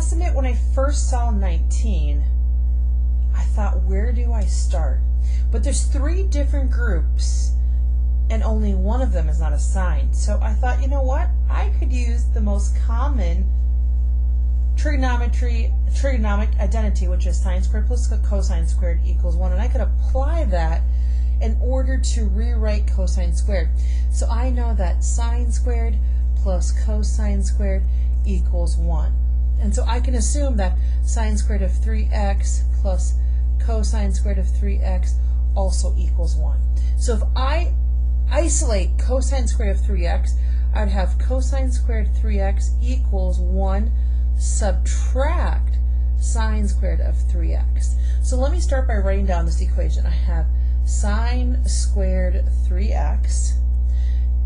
must admit, when I first saw 19, I thought, where do I start? But there's 3 different groups, and only one of them is not assigned. So I thought, you know what? I could use the most common trigonomic identity, which is sine squared plus cosine squared equals 1, and I could apply that in order to rewrite cosine squared. So I know that sine squared plus cosine squared equals 1. And so I can assume that sine squared of 3x plus cosine squared of 3x also equals 1. So if I isolate cosine squared of 3x, I would have cosine squared 3x equals 1 subtract sine squared of 3x. So let me start by writing down this equation. I have sine squared 3x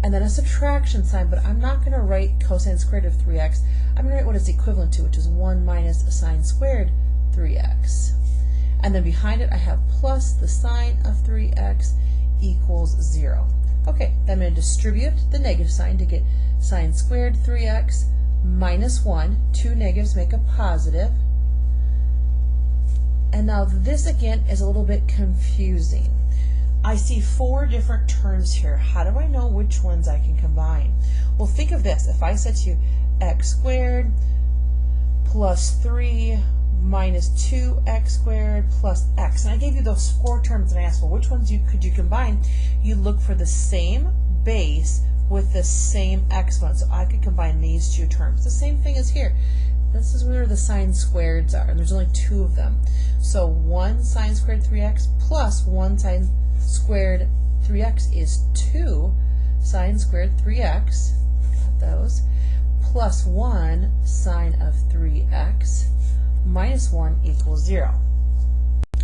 and then a subtraction sign, but I'm not going to write cosine squared of 3x. I'm going to write what it's equivalent to, which is 1 minus sine squared 3x. And then behind it I have plus the sine of 3x equals 0. Okay, then I'm going to distribute the negative sign to get sine squared 3x minus 1. 2 negatives make a positive. And now this again is a little bit confusing. I see 4 different terms here. How do I know which ones I can combine? Well, think of this. If I said to you x squared plus 3 minus 2x squared plus x, and I gave you those 4 terms and I asked, well, which ones could you combine? You look for the same base with the same exponent. So I could combine these 2 terms. The same thing as here. This is where the sine squareds are, and there's only 2 of them. So 1 sine squared 3x plus 1 sine squared 3x is 2 sine squared 3x, got those, plus 1 sine of 3x minus 1 equals 0.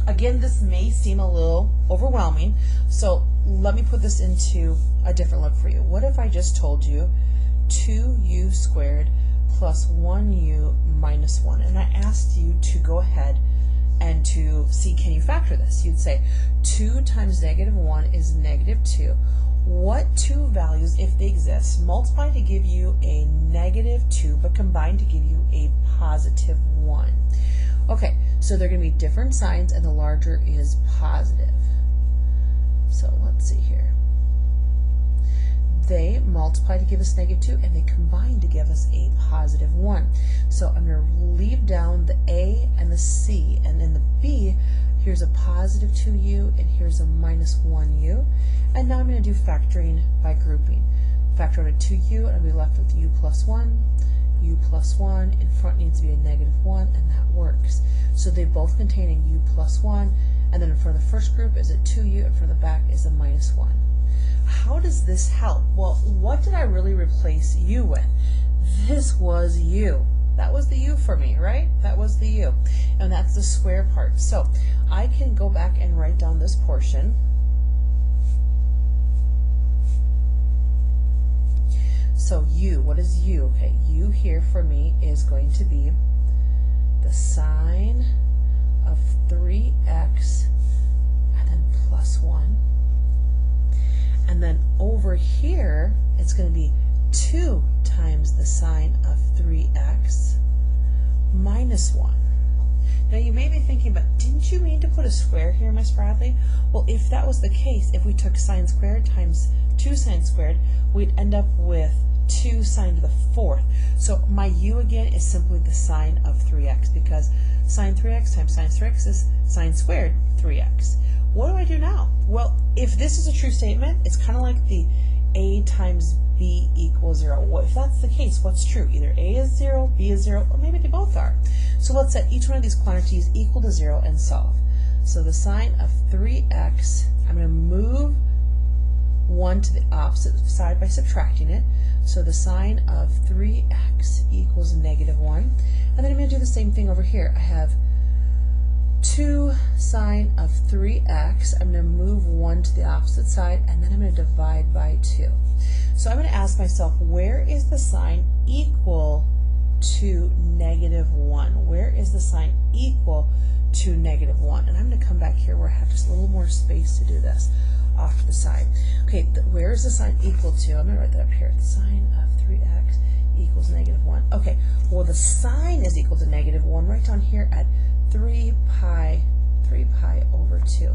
Again, this may seem a little overwhelming, so let me put this into a different look for you. What if I just told you 2u squared plus 1u minus 1, and I asked you to go ahead and to see, can you factor this? You'd say 2 times negative 1 is negative 2. What 2 values, if they exist, multiply to give you a negative 2, but combine to give you a positive 1? Okay, so they're going to be different signs, and the larger is positive. So let's see here. They multiply to give us negative 2, and they combine to give us a positive 1. So I'm going to leave down the A and the C, and in the B, here's a positive 2u, and here's a minus 1u. And now I'm going to do factoring by grouping. Factor out a 2u, and I'll be left with u plus 1. U plus 1, in front needs to be a negative 1, and that works. So they both contain a u plus 1, and then in front of the first group is a 2u, and for the back is a minus 1. How does this help? Well, what did I really replace u with? This was u. That was the u for me, right? That was the u. And that's the square part. So I can go back and write down this portion. So u, what is u? Okay, u here for me is going to be the sine of 3x and then plus 1. And then over here, it's going to be 2 times the sine of 3x minus 1. Now you may be thinking, but didn't you mean to put a square here, Miss Bradley? Well, if that was the case, if we took sine squared times 2 sine squared, we'd end up with 2 sine to the 4th. So my u again is simply the sine of 3x, because sine 3x times sine 3x is sine squared 3x. What do I do now? Well, if this is a true statement, it's kind of like the a times b equals 0. Well, if that's the case, what's true? Either a is 0, b is 0, or maybe they both are. So let's set each one of these quantities equal to 0 and solve. So the sine of 3x, I'm going to move 1 to the opposite side by subtracting it. So the sine of 3x equals negative 1. And then I'm going to do the same thing over here. I have 2 sine of 3x. I'm going to move 1 to the opposite side, and then I'm going to divide by 2. So I'm going to ask myself, where is the sign equal to negative 1? Where is the sign equal to negative 1? And I'm going to come back here where I have just a little more space to do this off to the side. Okay, where is the sign equal to? I'm going to write that up here. The sine of 3x equals negative 1. Okay, well the sign is equal to negative 1 right down here at 3 pi over 2.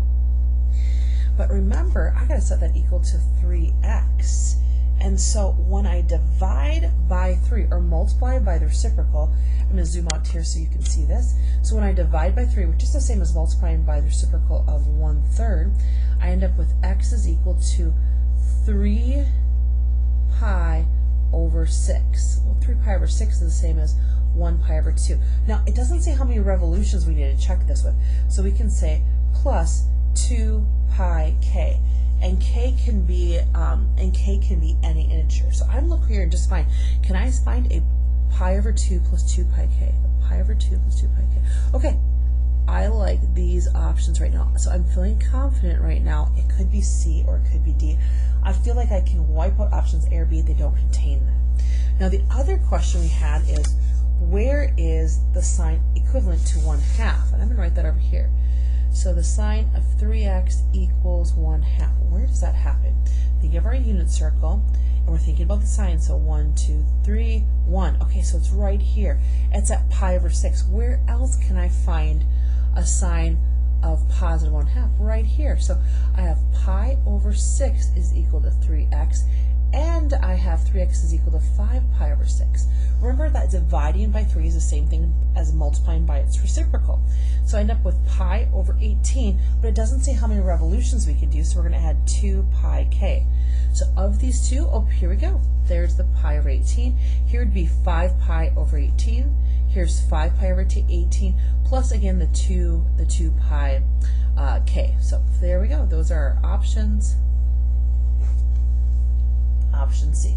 But remember, I gotta set that equal to 3x. And so when I divide by 3, or multiply by the reciprocal, I'm going to zoom out here so you can see this. So when I divide by 3, which is the same as multiplying by the reciprocal of 1/3, I end up with x is equal to 3 pi over 6. Well, 3 pi over 6 is the same as 1 pi over 2. Now, it doesn't say how many revolutions we need to check this with. So we can say plus 2 pi k. And k can be any integer. So I'm looking here just fine. Can I find a pi over 2 plus 2 pi k? A pi over 2 plus 2 pi k. Okay, I like these options right now. So I'm feeling confident right now. It could be C or it could be D. I feel like I can wipe out options A or B. They don't contain that. Now the other question we had is, where is the sign equivalent to 1/2? And I'm going to write that over here. So the sign of 3x equals 1/2. Where does that happen? Think of our unit circle, and we're thinking about the sign. So 1, 2, 3, 1. Okay, so it's right here. It's at pi over 6. Where else can I find a sign of positive 1/2? Right here. So I have pi over 6 is equal to 3x, and I have 3x is equal to 5 pi over 6. Remember that dividing by 3 is the same thing as multiplying by its reciprocal. So I end up with pi over 18, but it doesn't say how many revolutions we can do, so we're going to add 2 pi k. So of these two, oh, here we go. There's the pi over 18. Here would be 5 pi over 18. Here's 5 pi over 18, plus again the 2 pi k. So there we go. Those are our options. Option C.